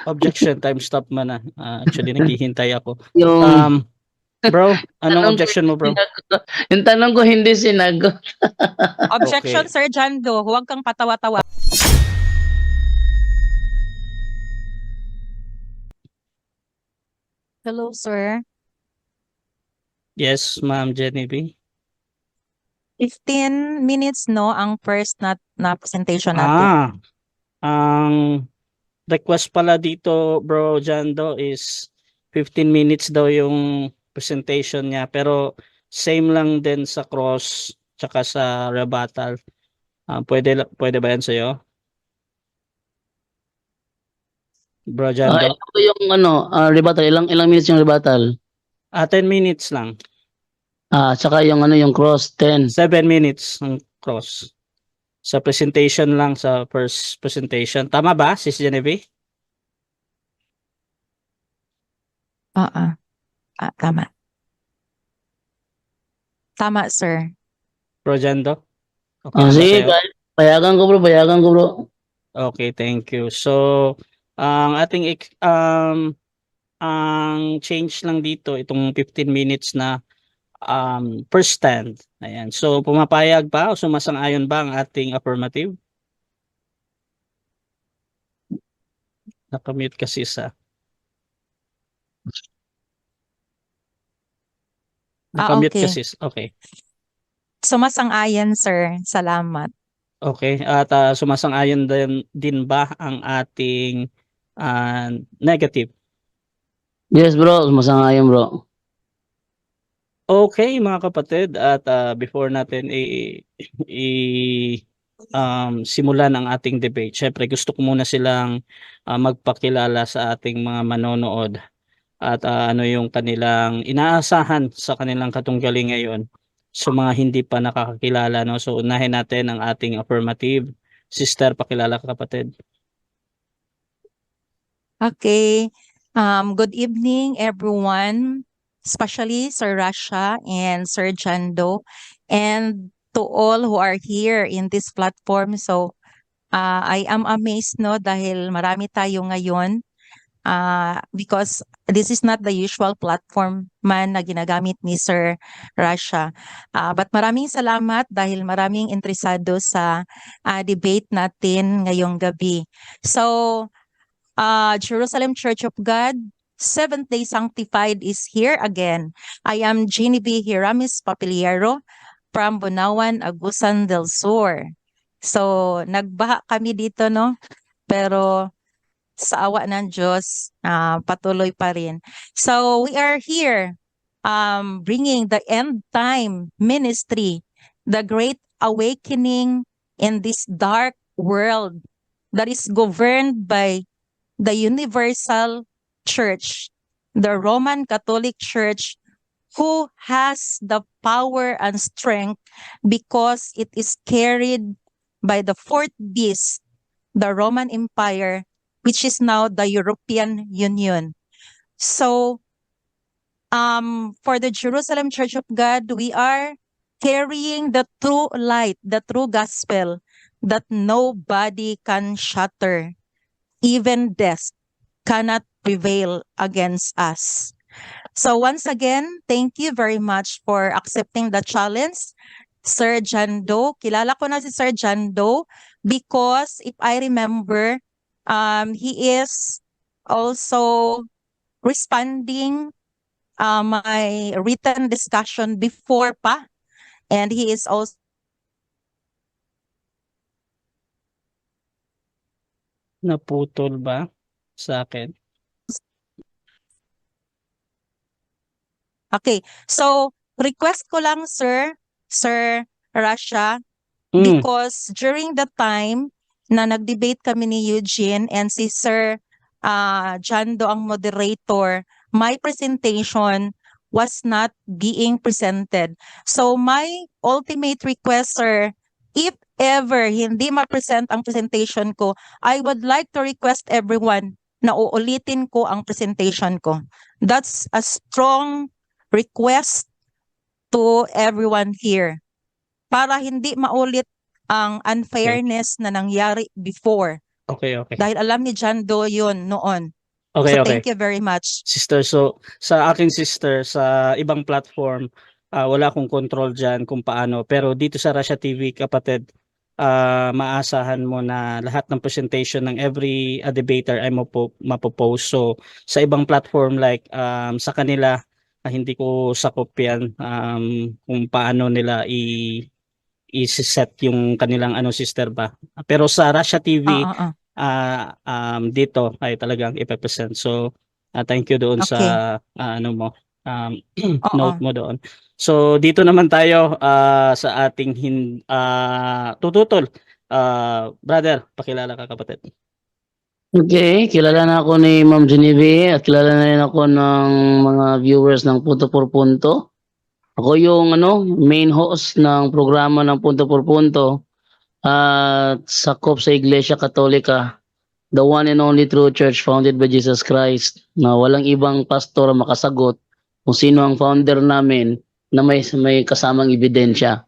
Objection, time stop man na. Actually, naghihintay ako. Yung Bro, anong tanong ko objection mo, bro? yung tanong ko hindi sinagot. Objection, Okay. Sir Jando. Huwag kang patawa-tawa. Hello, sir. Yes, Ma'am Jenny B. 15 minutes, no, ang first na presentation natin. Ang request pala dito, Bro Jando, is 15 minutes daw yung presentation niya. Pero same lang din sa cross tsaka sa rebuttal. Pwede ba yan sa'yo? Bro Jando? Ilan po yung rebuttal? Ilang minutes yung rebuttal? 10 minutes lang. Tsaka yung yung cross, 10. 7 minutes ang cross. Sa presentation lang, sa first presentation. Tama ba, Sis Genevieve? Tama. Tama, sir. Bro Jando? Okay na ba Sige, sa'yo? payagan ko bro. Okay, thank you. So, ang ang change lang dito itong 15 minutes na first stand. Ayan. So, pumapayag ba o sumasang-ayon ba ang ating affirmative? Nakamute kasi sa Nakamute Okay. kasi. Okay. Sumasang-ayon, sir. Salamat. Okay. At sumasang-ayon din ba ang ating negative? Yes bro, sumasang-ayon bro. Okay, mga kapatid, at before natin simulan ang ating debate, syempre gusto ko muna silang magpakilala sa ating mga manonood at ano yung kanilang inaasahan sa kanilang katunggali ngayon sa mga hindi pa nakakakilala, no? So unahin natin ang ating affirmative. Sister, pakilala ka, kapatid. Okay. Good evening, everyone, especially Sir Rasha and Sir Jando, and to all who are here in this platform. So, I am amazed, no, dahil marami tayo ngayon, because this is not the usual platform man na ginagamit ni Sir Rasha. But maraming salamat dahil maraming interesado sa debate natin ngayong gabi. So, Jerusalem Church of God, Seventh-day Sanctified is here again. I am Genevieve Hiramis Papiliero from Bunawan, Agusan del Sur. So, nagbaha kami dito, no? Pero sa awa ng Diyos, patuloy pa rin. So, we are here bringing the end time ministry, the great awakening in this dark world that is governed by the Universal Church, the Roman Catholic Church, who has the power and strength because it is carried by the fourth beast, the Roman Empire, which is now the European Union. So, for the Jerusalem Church of God, we are carrying the true light, the true gospel that nobody can shatter. Even death cannot prevail against us. So once again, thank you very much for accepting the challenge, Sir Jando. Kilala ko na si Sir Jando because if I remember, he is also responding my written discussion before pa, and he is also Naputol ba sa akin? okay. So request ko lang, Sir Rasha, because during the time na nag-debate kami ni Eugene and si Sir Jando ang moderator, my presentation was not being presented. So my ultimate request, sir, if ever hindi ma-present ang presentation ko, I would like to request everyone na uulitin ko ang presentation ko. That's a strong request to everyone here para hindi maulit ang unfairness na nangyari before Okay, okay. Dahil alam ni John Doe yun noon. Okay, So okay. thank you very much. Sister, so sa akin sister, sa ibang platform, wala akong control dyan kung paano. Pero dito sa Russia TV, kapatid, maasahan mo na lahat ng presentation ng every debater ay mapopost. So sa ibang platform like sa kanila, hindi ko sakop yan kung paano nila i-set yung kanilang ano sister ba. Pero sa Russia TV, Ah. dito ay talagang ipepresent. So, thank you doon sa Okay. ano mo, um, Oo. note mo doon. So, dito naman tayo sa ating tututol. Brother, pakilala ka kapatid. Okay, kilala na ako ni Ma'am Genevieve at kilala na rin ako ng mga viewers ng Punto por Punto. Ako yung main host ng programa ng Punto por Punto at sakop sa Iglesia Katolika, the one and only true church founded by Jesus Christ, na walang ibang pastor ang makasagot kung sino ang founder namin na may kasamang ebidensya.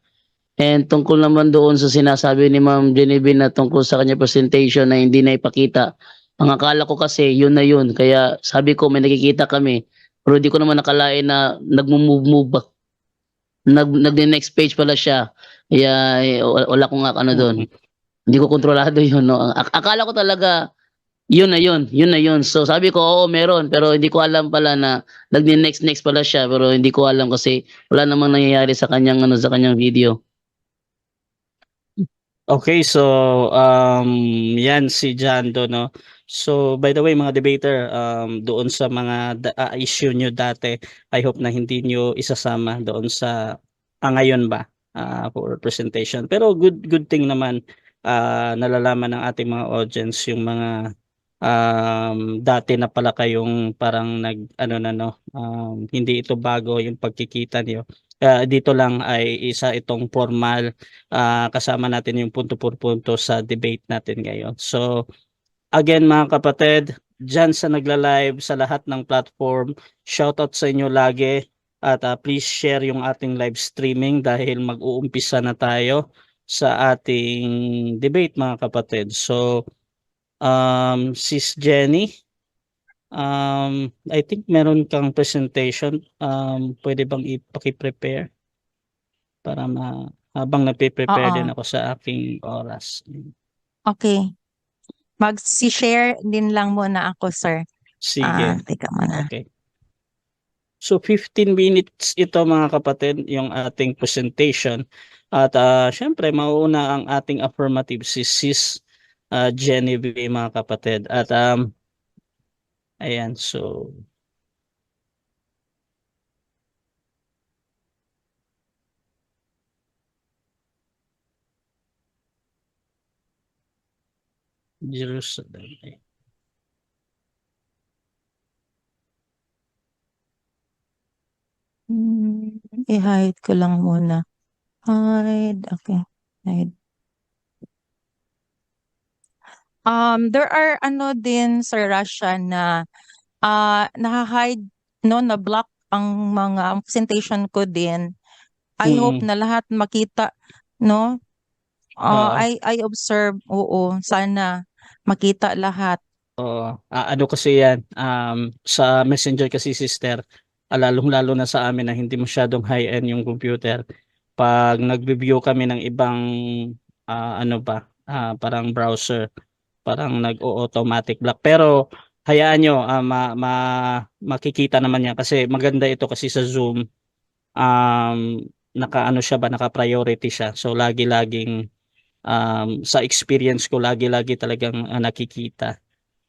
And tungkol naman doon sa sinasabi ni Ma'am Genevieve na tungkol sa kanya presentation na hindi na ipakita, ang akala ko kasi yun na yun. Kaya sabi ko may nakikita kami, pero di ko naman nakalain na nagmo-move. Nag-next page pala siya. Kaya wala ko nga doon. Hindi ko kontrolado yun. No? Akala ko talaga yun na yun. So sabi ko, oo, meron. Pero hindi ko alam pala na nag-next pala siya. Pero hindi ko alam kasi wala namang nangyayari sa kanyang sa kanyang video. Okay, so yan si Jando, no. So by the way mga debater, doon sa mga issue nyo dati, I hope na hindi nyo isasama doon sa ngayon ba for presentation. Pero good thing naman nalalaman ng ating mga audience yung mga dati na pala kayong parang hindi ito bago yung pagkikita niyo. Dito lang ay isa itong formal kasama natin yung punto por punto sa debate natin ngayon. So again mga kapatid, dyan sa nagla-live sa lahat ng platform, shoutout sa inyo lagi at please share yung ating live streaming dahil mag-uumpisa na tayo sa ating debate mga kapatid. So Sis Jenny, I think meron kang presentation. Pwede bang ipaki-prepare para habang nagpe-prepare din Oo. ako sa aking oras. Okay. Mag-share din lang muna ako, sir. Sige. Teka muna. Okay. So 15 minutes ito mga kapatid yung ating presentation. At syempre mauuna ang ating affirmative si Sis Genevieve mga kapatid. At ayan, so Jerusalem. I-hide ko lang muna. Hide. Okay. Hide. There are din sa Russia na naka-hide na block ang mga presentation ko din. I hope na lahat makita, no? I observe, oo, sana makita lahat. Oo. Ano kasi yan, sa Messenger kasi sister, lalong-lalo na sa amin na hindi masyadong high-end yung computer. Pag nag-review kami ng ibang parang browser, parang nag-automatic block. Pero hayaan nyo, makikita naman yan kasi maganda ito kasi sa Zoom, naka-priority siya. So lagi-laging sa experience ko, lagi-lagi talagang nakikita.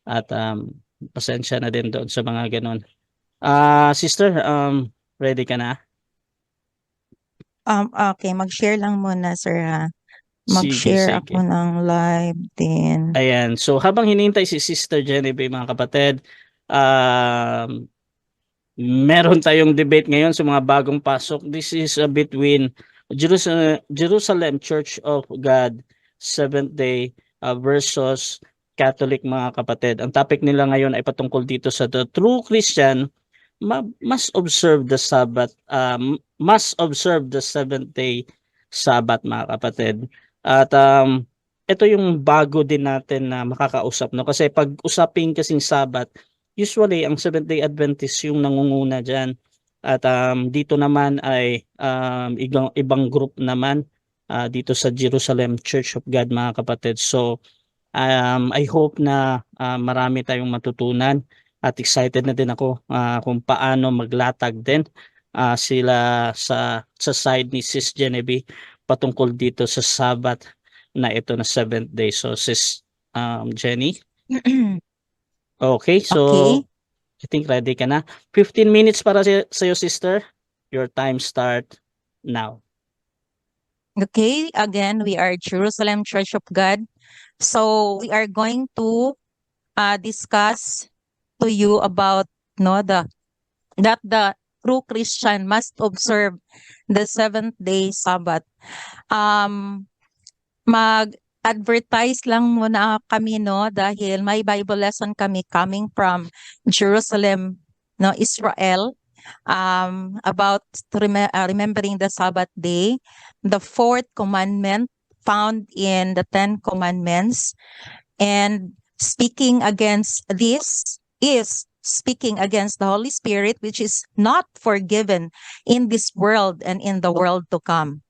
At pasensya na din doon sa mga ganun. Sister, ready ka na? Okay, mag-share lang muna, sir, ha? Sige, Mag-share ako sige. ng live din. Ayan. So habang hinihintay si Sister Genevieve mga kapatid, meron tayong debate ngayon sa mga bagong pasok. This is between Jerusalem Church of God Seventh Day versus Catholic mga kapatid. Ang topic nila ngayon ay patungkol dito sa the true Christian must observe the Sabbath, must observe the seventh day Sabbath mga kapatid. At ito yung bago din natin na makakausap, no? Kasi pag usapin kasing Sabat, usually ang Seventh-day Adventist yung nangunguna diyan. At dito naman ay ibang group naman dito sa Jerusalem Church of God, mga kapatid. So I hope na marami tayong matutunan at excited na din ako kung paano maglatag din sila sa side ni Sis Genevieve patungkol dito sa Sabbath na ito na 7th day. So Sis Jenny, okay, so Okay. I think ready ka na. 15 minutes para sa iyo, sister. Your time start now. Okay, again, we are Jerusalem Church of God. So we are going to discuss to you about that the true Christian must observe the seventh day Sabbath. Mag-advertise lang muna kami dahil may Bible lesson kami coming from Jerusalem, Israel, about remembering the Sabbath day, the fourth commandment found in the Ten Commandments, and speaking against this is speaking against the Holy Spirit, which is not forgiven in this world and in the world to come.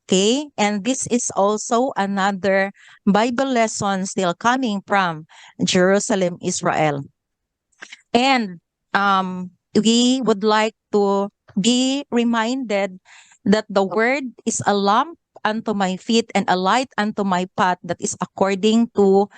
Okay, and this is also another Bible lesson still coming from Jerusalem, Israel. And we would like to be reminded that the word is a lamp unto my feet and a light unto my path. That is according to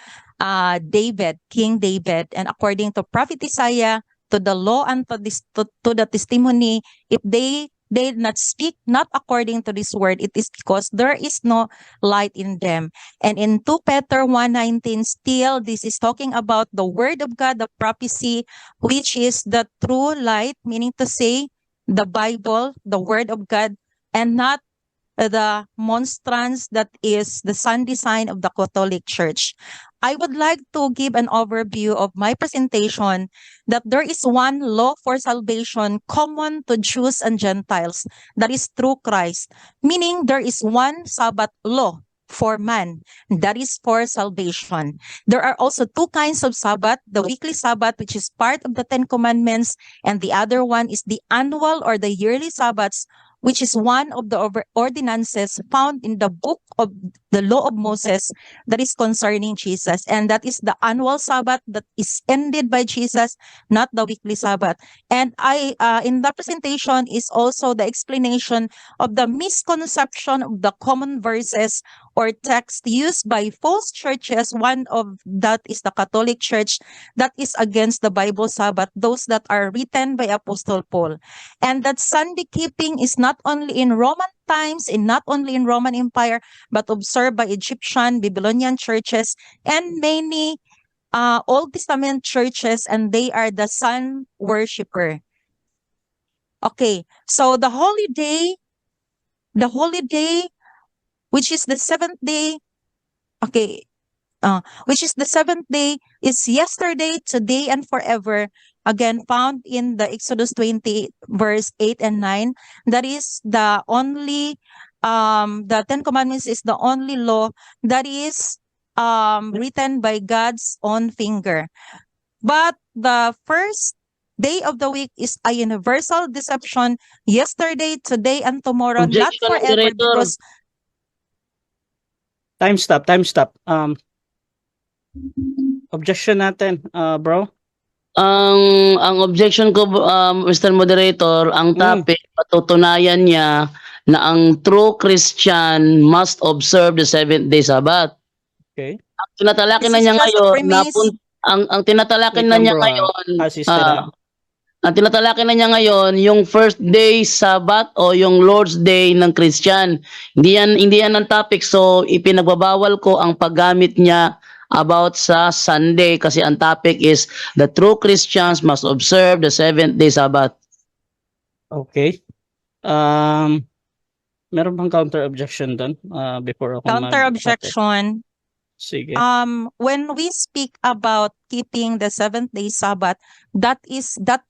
David, King David, and according to Prophet Isaiah, to the law and to the testimony. If they did not speak not according to this word, it is because there is no light in them. And in 2 Peter 1:19, still this is talking about the word of God, the prophecy, which is the true light, meaning to say the Bible, the word of God, and not the monstrance that is the sun design of the Catholic Church. I would like to give an overview of my presentation that there is one law for salvation common to Jews and Gentiles, that is through Christ, meaning there is one Sabbath law for man, that is for salvation. There are also two kinds of Sabbath, the weekly Sabbath, which is part of the Ten Commandments, and the other one is the annual or the yearly Sabbaths, which is one of the ordinances found in the book of the law of Moses that is concerning Jesus. And that is the annual Sabbath that is ended by Jesus, not the weekly Sabbath. And in the presentation is also the explanation of the misconception of the common verses or text used by false churches. One of that is the Catholic Church that is against the Bible Sabbath, those that are written by Apostle Paul. And that Sunday keeping is not only in Roman times and not only in Roman Empire, but observed by Egyptian, Babylonian churches, and many Old Testament churches, and they are the sun worshiper. Okay, so the holy day, which is the seventh day, okay, which is the seventh day, is yesterday, today, and forever. Again, found in the Exodus 20, verse 8 and 9. That is the only, the Ten Commandments is the only law that is written by God's own finger. But the first day of the week is a universal deception, yesterday, today, and tomorrow, not Objection, forever, Moderator. because Time stop. Objection natin, bro. Ang objection ko, Mr. Moderator, ang topic, patutunayan niya na ang true Christian must observe the seventh day Sabbath. Okay. Ang tinatalakay This na is niya just a ngayon, premise. ang tinatalakay Wait na lang, niya bro, ngayon, sister, ang tinatalakay na niya ngayon, yung first day Sabbath o yung Lord's Day ng Christian. Hindi yan ang topic, so ipinagbabawal ko ang paggamit niya about sa Sunday kasi ang topic is the true Christians must observe the seventh day Sabbath. Okay. Meron bang counter objection doon before ako Counter objection. Sige. When we speak about keeping the seventh day Sabbath, that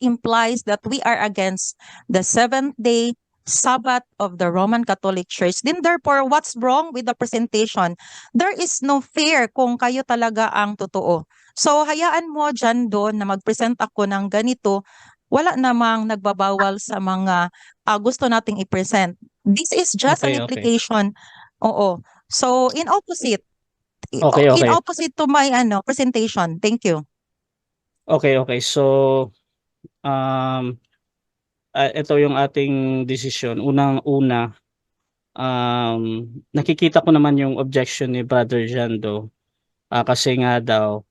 implies that we are against the seventh day Sabbath of the Roman Catholic Church. Then therefore, what's wrong with the presentation? There is no fear kung kayo talaga ang totoo. So hayaan mo dyan doon na mag-present ako ng ganito. Wala namang nagbabawal sa mga gusto nating i-present. This is just an Okay, okay. implication. Oo. So in opposite, Okay, in okay. opposite to my presentation. Thank you. Okay, okay. So, ito yung ating desisyon. Unang-una, nakikita ko naman yung objection ni Brother Jando. Kasi nga daw,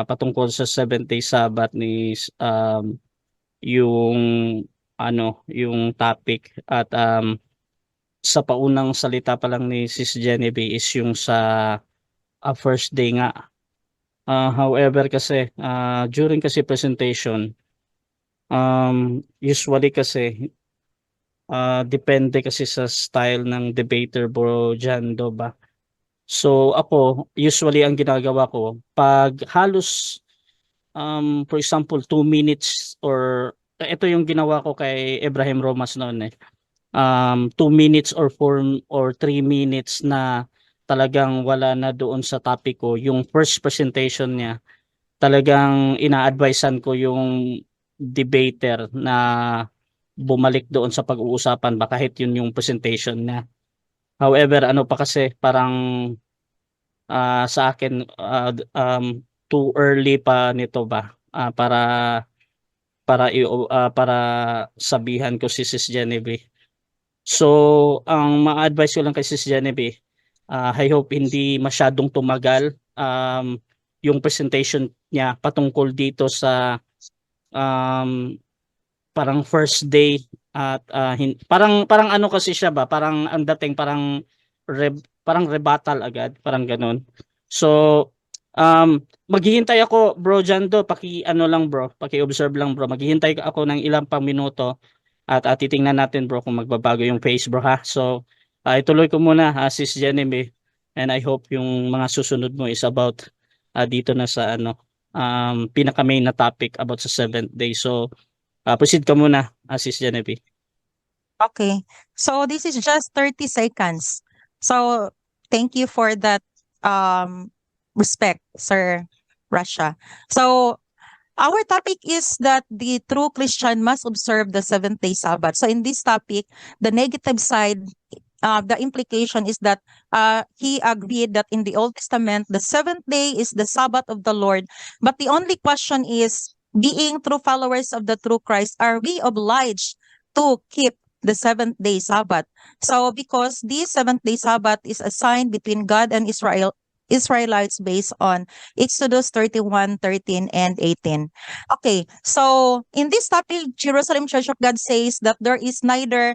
patungkol sa 7-day Sabbath ni yung yung topic at sa paunang salita pa lang ni Sis Genevieve is yung sa first day nga. However kasi during kasi presentation, usually kasi depende kasi sa style ng debater, Bro Jando ba. So ako usually ang ginagawa ko pag halos for example 2 minutes or ito yung ginawa ko kay Abraham Romas noon 2 minutes or 4 or 3 minutes na talagang wala na doon sa topic ko, yung first presentation niya, talagang ina-advisean ko yung debater na bumalik doon sa pag-uusapan ba kahit yun yung presentation niya. However, ano pa kasi parang sa akin too early pa nito ba para sabihan ko si Sis Genevieve. So, ang ma-advise ko lang kay Sis Genevieve, I hope hindi masyadong tumagal yung presentation niya patungkol dito sa parang first day at parang ano kasi siya ba, parang ang dating parang rebuttal agad, parang ganun. So, maghihintay ako, Bro Jando, paki-ano lang bro, paki-observe lang bro. Maghihintay ako ng ilang pang minuto at titingnan natin bro kung magbabago yung face bro ha. So, ituloy ko muna Sis Jenny, and I hope yung mga susunod mo is about dito na sa pinaka main na topic about sa 7th day. So, proceed ka muna Sis Genevieve. Okay. So this is just 30 seconds. So thank you for that respect, Sir Russia. So our topic is that the true Christian must observe the 7th-day Sabbath. So in this topic, the negative side, the implication is that he agreed that in the Old Testament, the 7th day is the Sabbath of the Lord. But the only question is, being true followers of the true Christ, are we obliged to keep the 7th-day Sabbath? So because the 7th-day Sabbath is a sign between God and Israelites based on Exodus 31:13 and 18. Okay, so in this topic, Jerusalem Church of God says that there is neither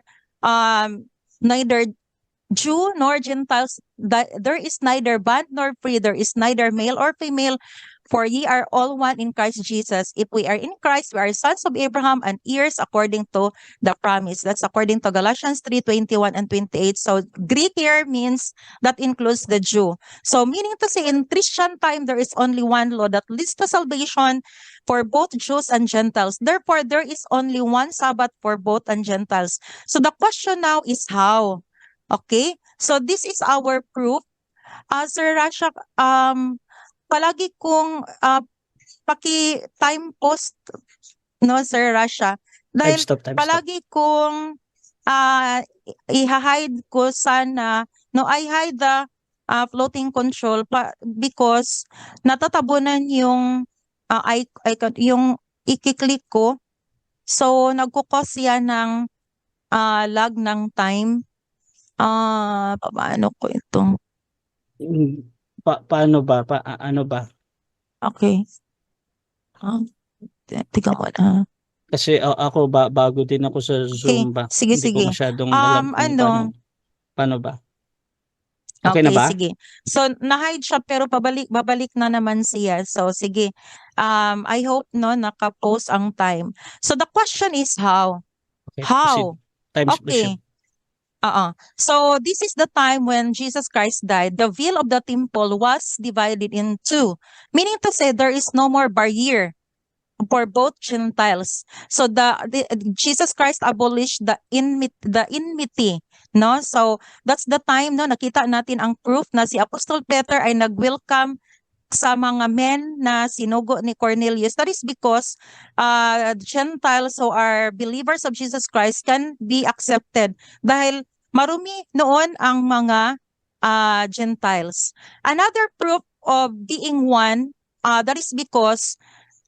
Jew nor Gentiles, that there is neither bond nor free, there is neither male or female, for ye are all one in Christ Jesus. If we are in Christ, we are sons of Abraham and heirs according to the promise. That's according to Galatians 3:21 and 28. So Greek here means that includes the Jew. So meaning to say, in Christian time, there is only one law that leads to salvation for both Jews and Gentiles. Therefore, there is only one Sabbath for both and Gentiles. So the question now is how? Okay? So this is our proof. Sir Rasha, palagi kong paki-time post, no, Sir Rasha. Dahil Time stop. palagi kong i-hide ko sana, no, I hide the floating control because natatabunan yung icon, yung i-click ko. So, nagkukos yan ng lag ng time. Paano ko ito? Paano ba? Ano ba? Okay. Tingnan mo na. Kasi ako bago din ako sa Zoom ba. Sige, Hindi sige. ko masyadong alam kung paano ba. Okay na ba? Sige. So, na-hide siya pero babalik na naman siya. So, sige. I hope naka-post ang time. So, the question is how? Okay, How? Times Okay. So this is the time when Jesus Christ died. The veil of the temple was divided in two, meaning to say there is no more barrier. for both Gentiles. So the Jesus Christ abolished the enmity, no? So that's the time, no, nakita natin ang proof na si Apostol Peter ay nag-welcome sa mga men na sinugo ni Cornelius. That is because Gentiles who are believers of Jesus Christ can be accepted dahil marumi noon ang mga Gentiles. Another proof of being one, that is because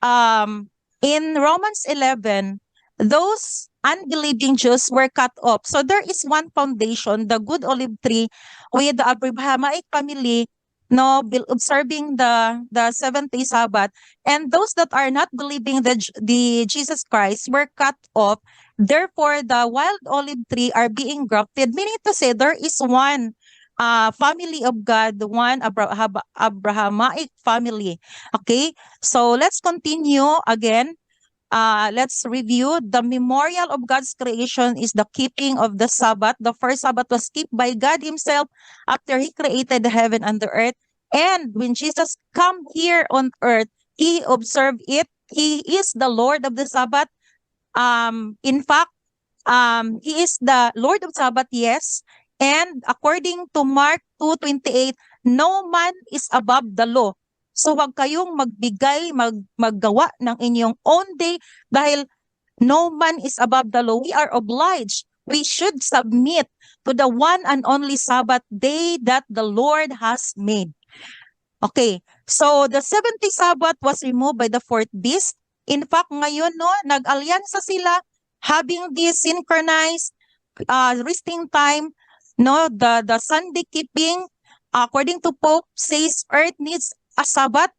in Romans 11, those unbelieving Jews were cut off. So there is one foundation, the good olive tree, with the Abrahamic family, no, observing the seventh-day Sabbath, and those that are not believing the Jesus Christ were cut off. Therefore, the wild olive tree are being grafted, meaning to say there is one family of God, one Abrahamic family. Okay, so let's continue again. Let's review. The memorial of God's creation is the keeping of the Sabbath. The first Sabbath was kept by God Himself after He created the heaven and the earth. And when Jesus come here on earth, He observed it. He is the Lord of the Sabbath. In fact, He is the Lord of Sabbath, yes. And according to Mark 2:28, no man is above the law. So wag kayong magbigay, maggawa ng inyong own day dahil no man is above the law. We are obliged. We should submit to the one and only Sabbath day that the Lord has made. Okay, so the 70 Sabbath was removed by the fourth beast. In fact, ngayon, no, nag-alyansa sila, having this synchronized resting time, no, the Sunday keeping, according to Pope, says Earth needs a Sabbath,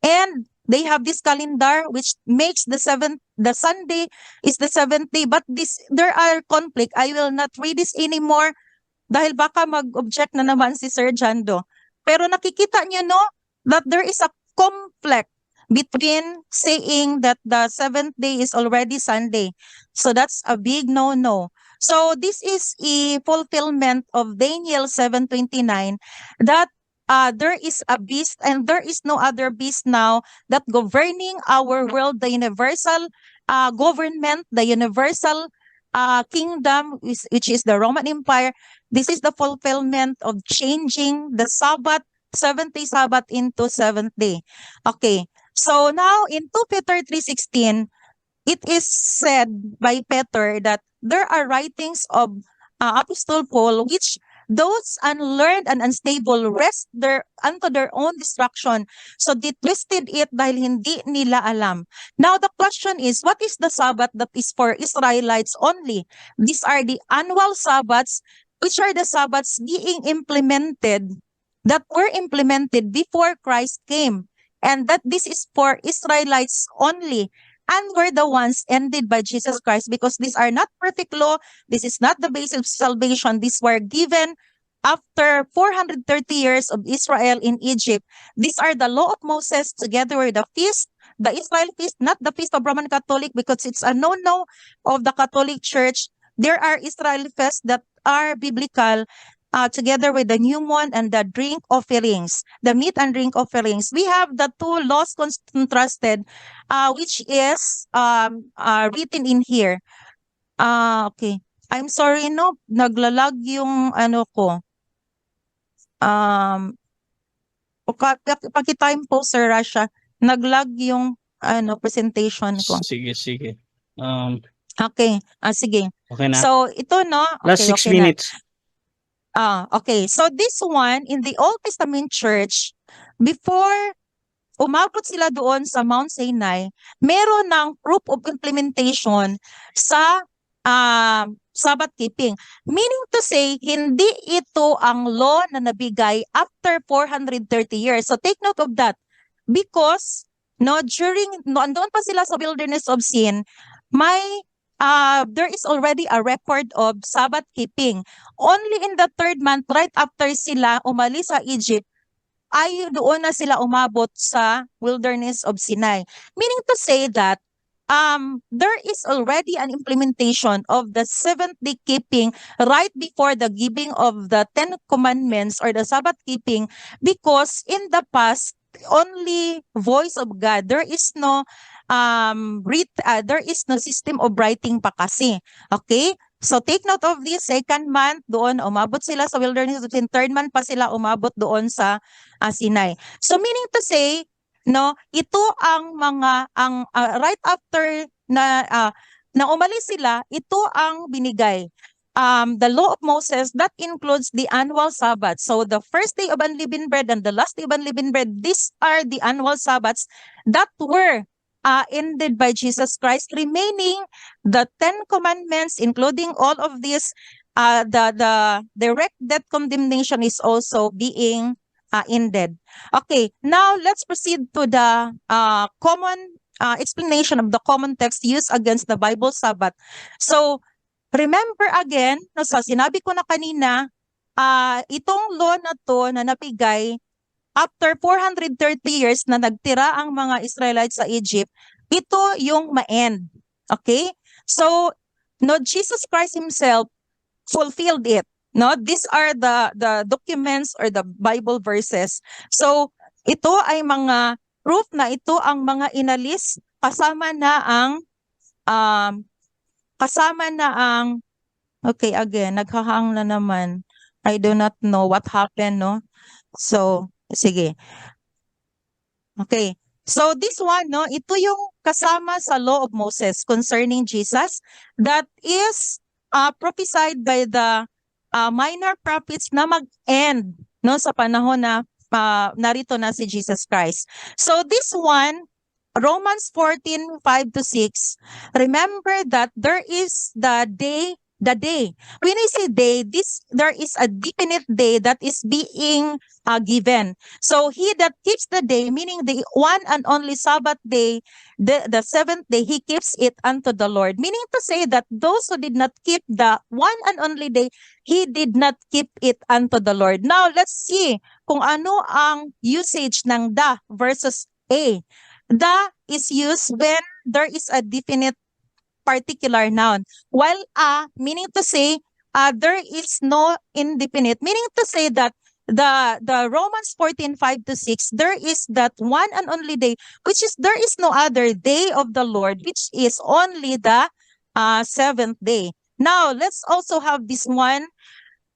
and they have this calendar which makes the Sunday is the seventh day. But there are conflict. I will not read this anymore dahil baka mag-object na naman si Sir Jando. Pero nakikita niyo, no, that there is a conflict between saying that the seventh day is already Sunday. So that's a big no-no. So this is a fulfillment of Daniel 7:29 that there is a beast and there is no other beast now that governing our world, the universal government, the universal kingdom, which is the Roman Empire. This is the fulfillment of changing the Sabbath, seventh-day Sabbath into seventh day. Okay, so now in 2 Peter 3:16, it is said by Peter that there are writings of Apostle Paul which those unlearned and unstable rest unto their own destruction. So they twisted it dahil hindi nila alam. Now the question is, what is the Sabbath that is for Israelites only? These are the annual Sabbaths, which are the Sabbaths being implemented, that were implemented before Christ came. And that this is for Israelites only. And were the ones ended by Jesus Christ, because these are not perfect law. This is not the basis of salvation. These were given after 430 years of Israel in Egypt. These are the law of Moses together with the feast, the Israel feast, not the feast of Roman Catholic, because it's a no-no of the Catholic Church. There are Israel feasts that are biblical, together with the new moon and the drink offerings, the meat and drink offerings. We have the two laws contrasted, which is written in here. Okay. I'm sorry, no, naglalag yung ano ko. Pakitime po, Sir Rasha, naglag yung presentation ko. Sige. Okay, sige. Okay na. So ito, no? Last Okay, 6 okay na. minutes. Okay. So this one, in the Old Testament Church, before umabot sila doon sa Mount Sinai, meron ng proof of implementation sa Sabbath keeping. Meaning to say, hindi ito ang law na nabigay after 430 years. So take note of that. Because, andun pa sila sa wilderness of sin, there is already a record of Sabbath keeping. Only in the third month, right after sila umalis sa Egypt, ay doon na sila umabot sa wilderness of Sinai. Meaning to say that there is already an implementation of the seventh-day keeping right before the giving of the 10 Commandments or the Sabbath keeping, because in the past, only voice of God. There is no there is no system of writing pa kasi. Okay? So take note of this, second month doon umabot sila sa wilderness, in third month pa sila umabot doon sa Sinai. So meaning to say, no, ito ang mga right after na umalis sila, ito ang binigay. The law of Moses, that includes the annual Sabbath. So the first day of unleavened bread and the last day of unleavened bread, these are the annual Sabbaths that were ended by Jesus Christ, remaining the 10 commandments, including all of this, the direct death condemnation is also being ended. Okay, now let's proceed to the common explanation of the common text used against the Bible Sabbath. So, remember again, no, so sinabi ko na kanina, itong law na to na napigay after 430 years na nagtira ang mga Israelites sa Egypt, ito yung ma-end. Okay? So, no, Jesus Christ himself fulfilled it. No, these are the documents or the Bible verses. So, ito ay mga proof na ito ang mga inalis kasama na ang okay, again, naghahang na naman. I do not know what happened, no? So, sige. Okay. So this one, no, ito yung kasama sa law of Moses concerning Jesus that is prophesied by the minor prophets na mag-end, no, sa panahon na narito na si Jesus Christ. So this one, Romans 14:5-6, remember that there is the day. When I say day, there is a definite day that is being given. So he that keeps the day, meaning the one and only Sabbath day, the seventh day, he keeps it unto the Lord. Meaning to say that those who did not keep the one and only day, he did not keep it unto the Lord. Now, let's see kung ano ang usage ng the versus a. The is used when there is a definite particular noun, while meaning to say there is no indefinite, meaning to say that the Romans 14:5-6, there is that one and only day, which is there is no other day of the Lord, which is only the seventh day. Now let's also have this one,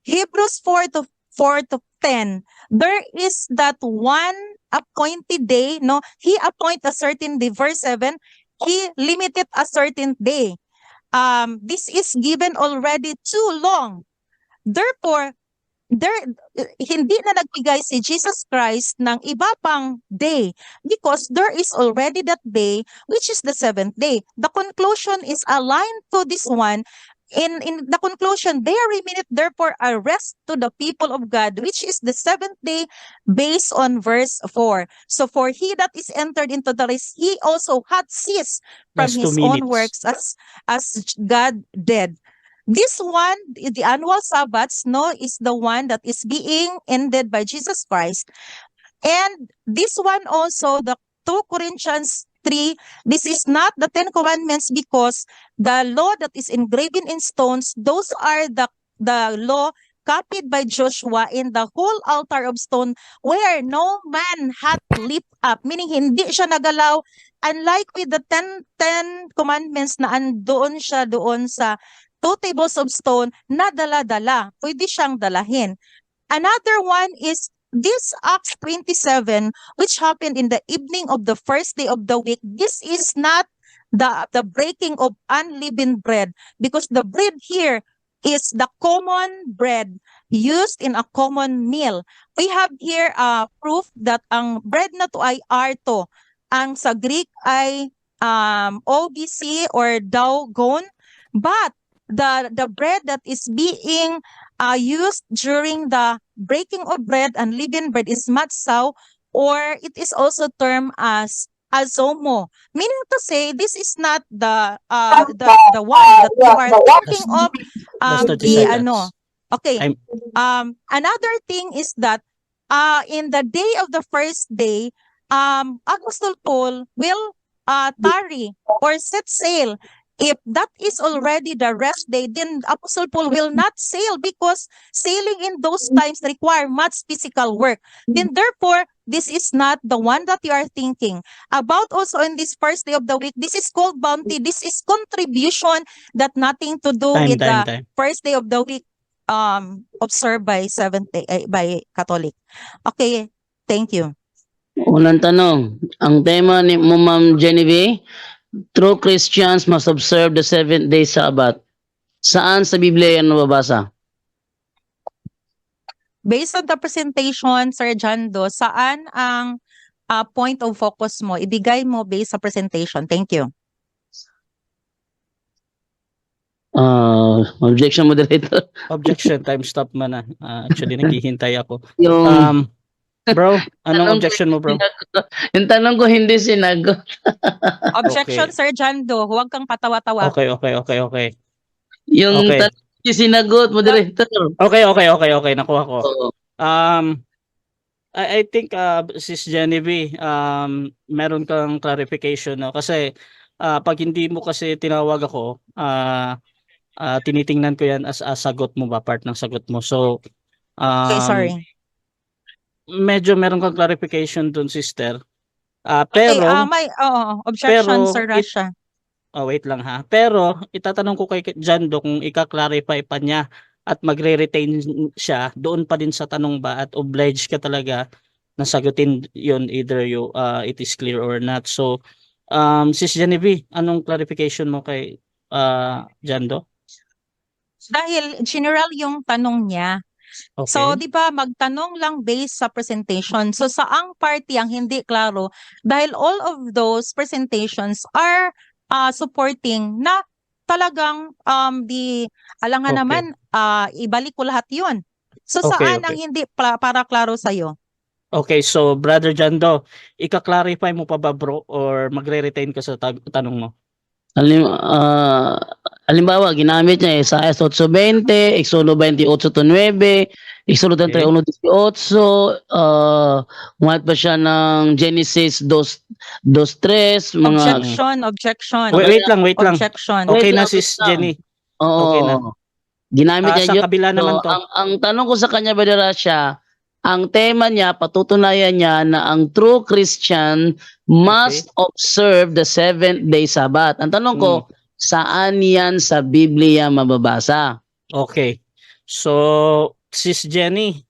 Hebrews 4:4-10. There is that one appointed day, no, he appoint a certain day, verse 7, he limited a certain day. This is given already too long. Therefore, hindi na nagbigay si Jesus Christ ng iba pang day because there is already that day, which is the seventh day. The conclusion is aligned to this one. In the conclusion, there remaineth therefore a rest to the people of God, which is the seventh day, based on verse 4. So for he that is entered into the rest, he also had ceased from Last 2 his own minutes. works as God did. This one, the annual Sabbaths, no, is the one that is being ended by Jesus Christ. And this one also, the 2 Corinthians 3, this is not the 10 commandments because the law that is engraven in stones, those are the law copied by Joshua in the whole altar of stone where no man hath leaped up, meaning hindi siya nagalaw, unlike with the 10 commandments na andoon siya doon sa 2 tables of stone na dala-dala, pwede siyang dalahin. Another one is this Acts 27, which happened in the evening of the first day of the week. This is not the breaking of unleavened bread because the bread here is the common bread used in a common meal. We have here proof that ang bread na to ay arto. Ang sa Greek ay OBC or dogon, but the bread that is being used during the breaking of bread and leavened bread is matzaw, or it is also termed as azomo. Meaning to say, this is not the one that you are thinking of. That's the The descendants. Okay. Another thing is that in the day of the first day, Apostle Paul will tarry or set sail If that is already the rest day, then Apostle Paul will not sail because sailing in those times require much physical work. Then therefore, this is not the one that you are thinking about. Also in this first day of the week, this is called bounty. This is contribution that nothing to do with the Time. first day of the week observed by Seventh Day by Catholic. Okay, thank you. Unang tanong, ang tema ni mo, Ma'am Genevieve, true Christians must observe the 7th-day Sabbath. Saan sa Biblia yan mababasa? Based on the presentation, Sir Jando, saan ang point of focus mo? Ibigay mo based sa presentation. Thank you. Objection, moderator. Objection, time stop man na. Actually, naghihintay ako. Yung, Bro, anong tanong ko objection mo, bro? yung tanong ko hindi sinagot. Objection, Sir Jando. Huwag kang patawa-tawa. Okay. Yung Okay. tanong ko sinagot, moderator. Okay. Nakuha ko. Oo. I think Sis Genevieve, meron kang clarification, no? Kasi pag hindi mo kasi tinawag ako, tinitingnan ko yan as sagot mo ba, part ng sagot mo. So, Okay, sorry. medyo meron kang clarification dun, sister. Okay, Pero, objection, pero Sir Rasha. wait lang ha. Pero, itatanong ko kay Jando kung ika-clarify pa niya at magre-retain siya doon pa din sa tanong ba at obliged ka talaga na sagutin yun either it is clear or not. So, Sis Genevieve, anong clarification mo kay Jando? Dahil general yung tanong niya. Okay. So, di ba, magtanong lang based sa presentation. So, saang party ang hindi klaro? Dahil all of those presentations are supporting na talagang alangan Okay. naman, ibalik ko lahat yun. So, Okay, saan okay. ang hindi para klaro sa'yo? Okay, so Brother Jando, ika-clarify mo pa ba, bro, or magre-retain ka sa tanong mo? Halimbawa, ginamit niya Isaiah 8:20, Exodo 28:9, Exodo 31:18, umat pa siya ng Genesis 2:3, mga... Objection. Wait lang. Objection. Okay Wait na, lang, Sis wait lang. Jenny. Oo. Okay na. Ginamit niya Sa yun. kabila naman to. Ang tanong ko sa kanya, Brother Rasha, ang tema niya, patutunayan niya na ang true Christian must observe the 7th-day Sabbath. Ang tanong ko, saan yan sa Biblia mababasa? Okay. So, Sis Jenny,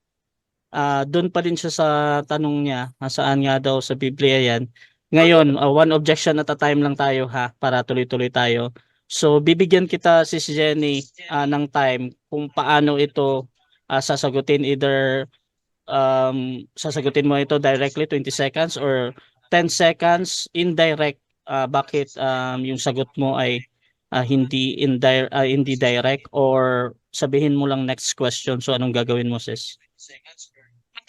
doon pa din siya sa tanong niya, saan nga daw sa Biblia yan. Ngayon, one objection at a time lang tayo ha, para tuloy-tuloy tayo. So, bibigyan kita, Sis Jenny, ng time kung paano ito sasagutin. Either sasagutin mo ito directly, 20 seconds, or 10 seconds, indirect. Bakit yung sagot mo ay hindi direct, or sabihin mo lang next question. So, anong gagawin mo, sis?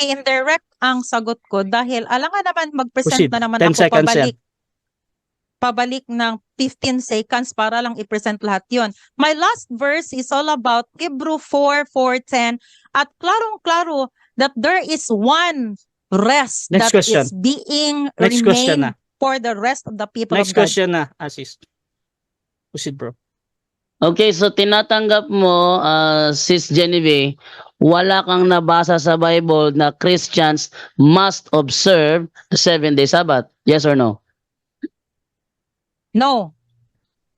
Indirect ang sagot ko dahil alangan naman Proceed. mag-present na naman 10 ako seconds pabalik ng 15 seconds para lang i-present lahat yon. My last verse is all about Hebrew 4:10 at klarong-klaro that there is one rest Next that question. is being Next question remained for the rest of the people Next of God. question na, sis. Proceed, bro. Okay, so tinatanggap mo, Sis Genevieve, wala kang nabasa sa Bible na Christians must observe the 7th-day Sabbath. Yes or no? No.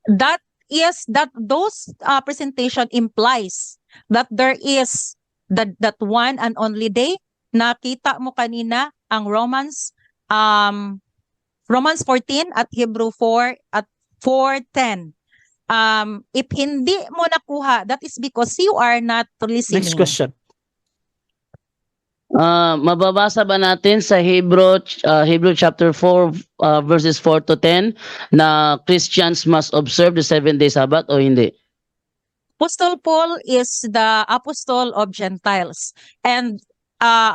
Those presentation implies that there is that one and only day. Nakita mo kanina ang Romans 14 at Hebrew 4 at 4:10. If hindi mo nakuha, that is because you are not listening. Next question. Mababasa ba natin sa Hebrew chapter 4 verses 4 to 10 na Christians must observe the 7th-day Sabbath o hindi? Apostle Paul is the apostle of Gentiles, and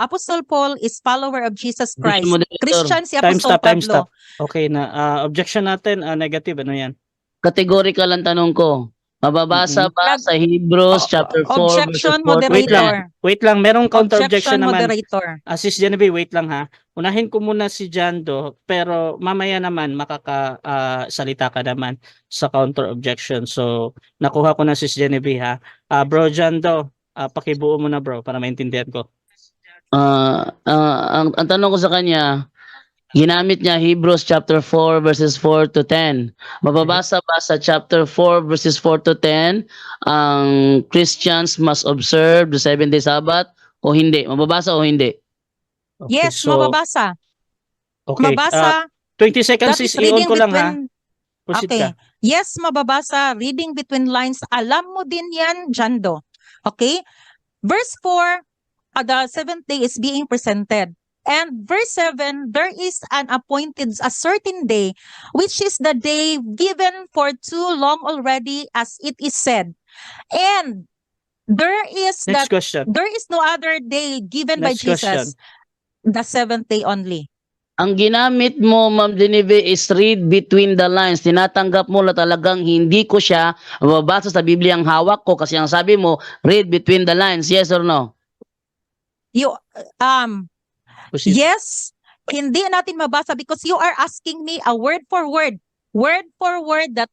Apostle Paul is follower of Jesus Christ. Christian si Time Apostle stop. Pablo. Okay na. Objection natin, negative. Ano yan? Categorical ang tanong ko. Mababasa Mm-mm. ba sa Hebrews chapter 4 verses Objection, 4 to 10? Wait lang. moderator. Wait lang, merong Objection, counter-objection naman. moderator. Sis Genevieve, wait lang ha. Unahin ko muna si Jando, pero mamaya naman salita ka naman sa counter-objection. So, nakuha ko na Sis Genevieve ha. Bro Jando, pakibuo mo na bro para maintindihan ko. Ang tanong ko sa kanya, ginamit niya Hebrews chapter 4 verses 4 to 10. Mababasa ba sa chapter 4 verses 4 to 10 ang Christians must observe the 7-day Sabbath o hindi? Mababasa o hindi? Okay, Yes, so, mababasa. okay. Mabasa. 20 seconds That is is i-on reading ko lang ha. between. Proceed Okay. ka. Yes, mababasa. Reading between lines. Alam mo din yan, Jando. Okay? Verse 4, the seventh day is being presented. And verse 7, there is a certain day, which is the day given for too long already, as it is said. And there is Next question. no other day given by Next question. Jesus, the seventh day only. Ang ginamit mo, Ma'am Genevieve, is read between the lines. Tinatanggap mo na talagang hindi ko siya mababasa sa Biblia ang hawak ko kasi ang sabi mo, read between the lines. Yes or no? You Proceed. Yes, hindi natin mabasa because you are asking me a word for word that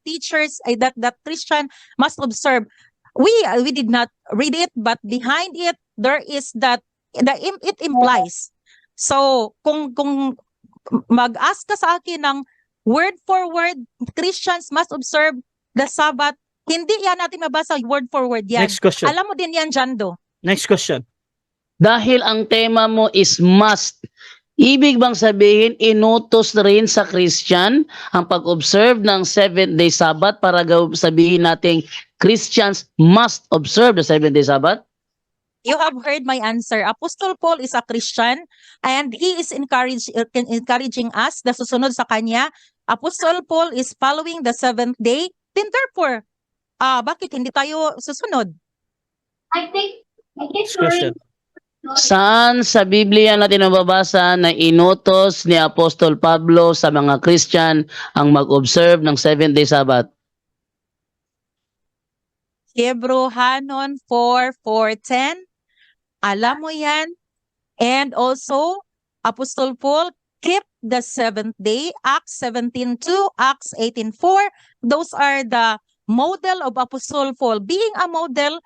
that Christian must observe. We did not read it, but behind it there is it implies. So kung mag-ask ka sa akin ng word for word, Christians must observe the Sabbath, hindi yan natin mabasa word for word yan. Next question. Alam mo din yan, Jando. Next question. Dahil ang tema mo is must. Ibig bang sabihin, inutos rin sa Christian ang pag-observe ng 7-day Sabbath para sabihin natin Christians must observe the 7-day Sabbath? You have heard my answer. Apostle Paul is a Christian and he is encouraging us na susunod sa kanya. Apostle Paul is following the seventh day. Then therefore, bakit hindi tayo susunod? Next question. Saan sa Biblia natin nababasa na inutos ni Apostol Pablo sa mga Christian ang mag-observe ng 7-day Sabbath? Hebrehanon 4:10. Alam mo yan. And also, Apostle Paul keep the seventh day, Acts 17:2, Acts 18:4. Those are the model of Apostle Paul. Being a model,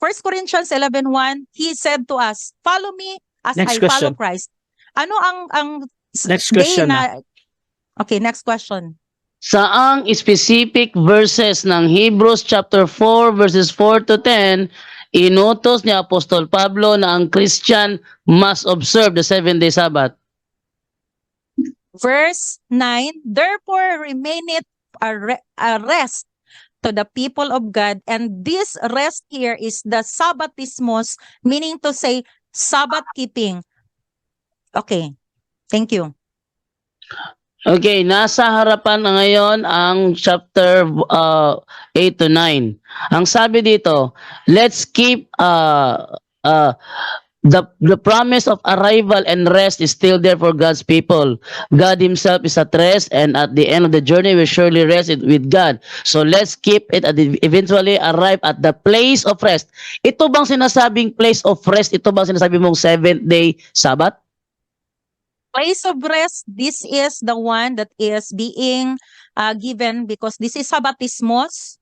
1 Corinthians 11:1, he said to us, follow me as Next I follow question. Christ. Ano ang Next day question na... Okay, next question. Saang specific verses ng Hebrews chapter 4 verses 4 to 10 inutos ni Apostol Pablo na ang Christian must observe the 7-day Sabbath? Verse 9, therefore remaineth a rest to the people of God, and this rest here is the Sabbatismos, meaning to say Sabbath keeping. Okay, thank you. Okay, nasa harapan na ngayon ang chapter 8 to 9. Ang sabi dito, let's keep the promise of arrival and rest is still there for God's people. God himself is at rest, and at the end of the journey we surely rest with God. So let's keep it and eventually arrive at the place of rest. Ito bang sinasabing place of rest? Ito bang sinasabi mong 7-day Sabbath? Place of rest, this is the one that is being given because this is Sabbatismos,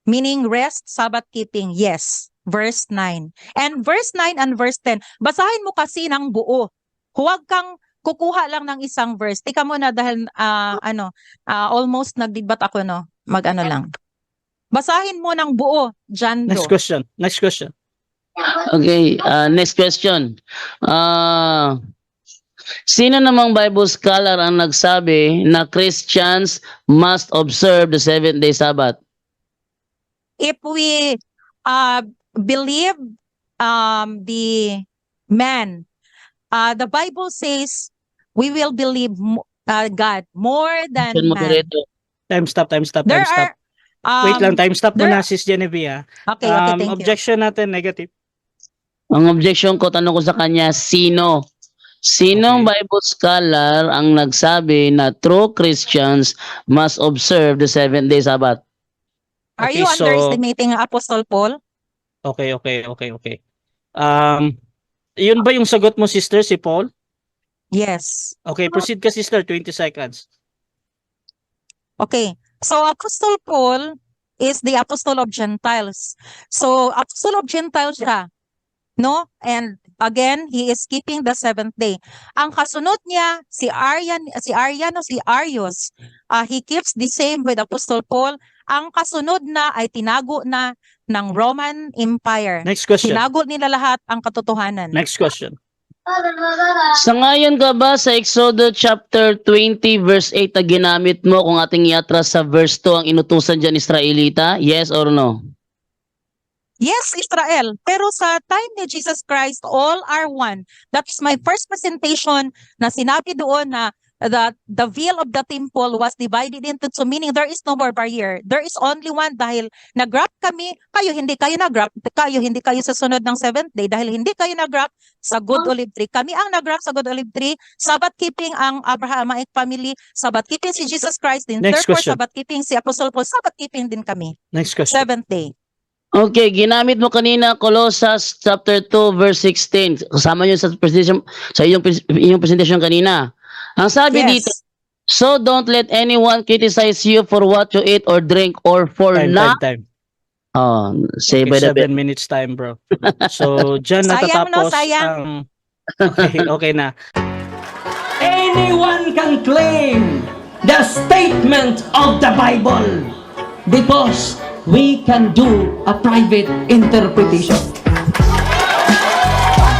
meaning rest, Sabbath keeping. Yes, verse 9. And verse 9 and verse 10, basahin mo kasi ng buo. Huwag kang kukuha lang ng isang verse. Tika mo na dahil almost nagdebat ako, no? Mag-ano lang. Basahin mo ng buo, Jando. Next question. Next question. Okay, next question. Sino namang Bible scholar ang nagsabi na Christians must observe the 7-day Sabbath? If we believe the man, the Bible says we will believe God more than Question mo man. dito. Time stop. There Time stop. are Wait lang, time stop there muna, are- Sis Genevieve. Okay, thank you. Objection natin, negative. Ang objection ko, tanong ko sa kanya, sino? Sinong Okay. Bible scholar ang nagsabi na true Christians must observe the 7-day Sabbath? Are Okay, you so underestimating Apostle Paul? okay. Yun ba yung sagot mo, sister, si Paul? Yes. Okay, proceed ka, sister, 20 seconds. Okay. So Apostle Paul is the Apostle of Gentiles. So Apostle of Gentiles siya. No? And again, he is keeping the seventh day. Ang kasunod niya, si Arius, he keeps the same with Apostle Paul. Ang kasunod na ay tinago na ng Roman Empire. Next question. Tinago nila lahat ang katotohanan. Next question. Sangayon ka ba sa Exodus chapter 20 verse 8 na ginamit mo kung ating iatras sa verse 2 ang inutusan dyan Israelita? Yes or no? Yes, Israel. Pero sa time ni Jesus Christ, all are one. That is my first presentation na sinabi doon na the veil of the temple was divided into two, meaning there is no more barrier. There is only one dahil nag-grab kami, kayo hindi kayo nag-grab, kayo hindi kayo sa sunod ng seventh day dahil hindi kayo nag-grab sa Good Olive Tree. Kami ang nag-grab sa Good Olive Tree, Sabbath keeping ang Abrahamic family, Sabbath keeping si Jesus Christ din. Next Therefore, question. Sabbath keeping si Apostle Paul, Sabbath keeping din kami. Next question. Seventh day. Okay, ginamit mo kanina Colossians chapter 2 verse 16. Kasama yun sa presentation sa iyong presentation kanina. Ang sabi Yes. dito, so don't let anyone criticize you for what you eat or drink or for Time. Oh, say Okay, by the 7 minutes time, bro. So, dyan Sayang, no? natatapos Sayang. ang... Okay na. Anyone can claim the statement of the Bible because we can do a private interpretation.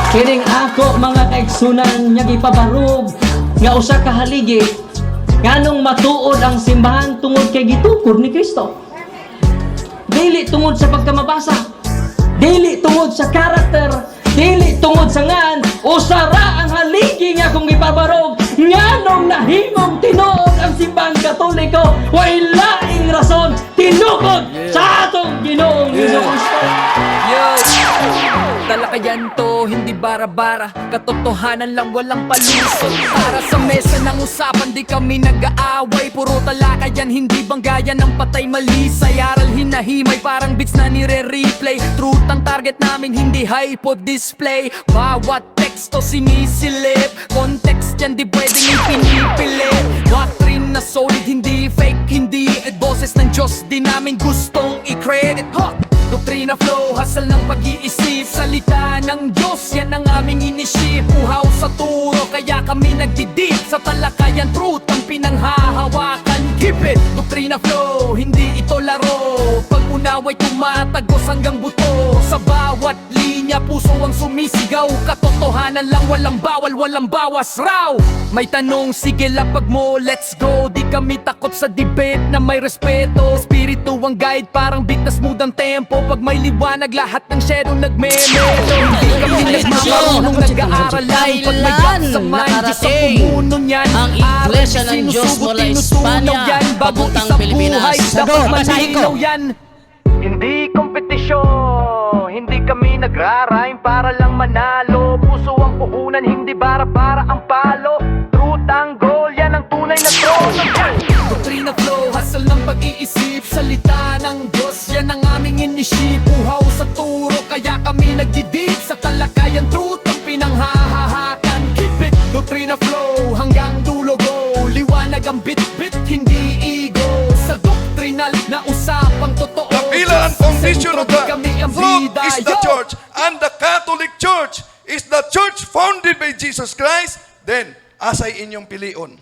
Kining ako mga kaigsunan nga gipabarog nga usa ka haligi nganong matuod ang simbahan tungod kay gitukod ni Kristo. Dili tungod sa pagkamabasa, dili tungod sa karakter, dili tungod sa ngan usara ang haligi nga kung gipabarog nganong nahimong tinuod ang simbahan Katoliko way laing rason tinukod sa atong Ginoong Hesus Kristo. Talakayan to, hindi bara-bara. Katotohanan lang, walang palusot. Para sa mesa ng usapan, di kami nag-aaway. Puro talakayan, hindi banggayan ng patay malisay. Aral hinahimay, parang beats na nire-replay. Truth ang target namin, hindi hypo display. Bawat teksto sinisilip, context yan di pwedeng ipinipilit. Doctrine na solid, hindi fake, hindi boses ng Diyos, di namin gustong i-credit. Doktrina flow, hasal ng pag-iisip. Salita ng Diyos, yan ang aming inisip. Uhaw sa turo, kaya kami nagdidip. Sa talakayan, truth ang pinanghahawakan. Keep it! Doktrina flow, hindi ito laro. Pag-unaway tumatagos hanggang buto. Sa bawat linya, puso ang sumisigaw. Katotohanan lang, walang bawal, walang bawas raw. May tanong, sige lapag mo, let's go. Di kami takot sa debate na may respeto. Espiritu ang guide, parang beat na smooth ang tempo. Pag may liwanag, lahat ng shadow nagme-melo. Hindi kami nagmamarunong nag-aaral lang. Pag may gap sa mind, Diyos ang pumuno niyan. ang Iglesia ng Diyos mula Espanya papuntang Pilipinas. Dapat malinaw yan. Hindi kompetisyon, hindi kami nagra-rhyme para lang manalo. Puso ang puhunan, hindi bara-para ang palo. Truth ang goal, yan ang tunay na trono. Doktrina flow, hasal ng pag-iisip. Salita ng Diyos, yan ang aming inisip. Uhaw sa turo, kaya kami nagdidip. Sa talakayan, truth ang pinanghahahakan. Keep it, doktrina flow, hanggang dulo go. Liwanag ang bit-bit, hindi ego. Sa doktrinal na usapang totoo. The pillar and foundation of the Kami ang truth bida, is the yo! church, and the Catholic Church is the church founded by Jesus Christ. Then, asay inyong pilion.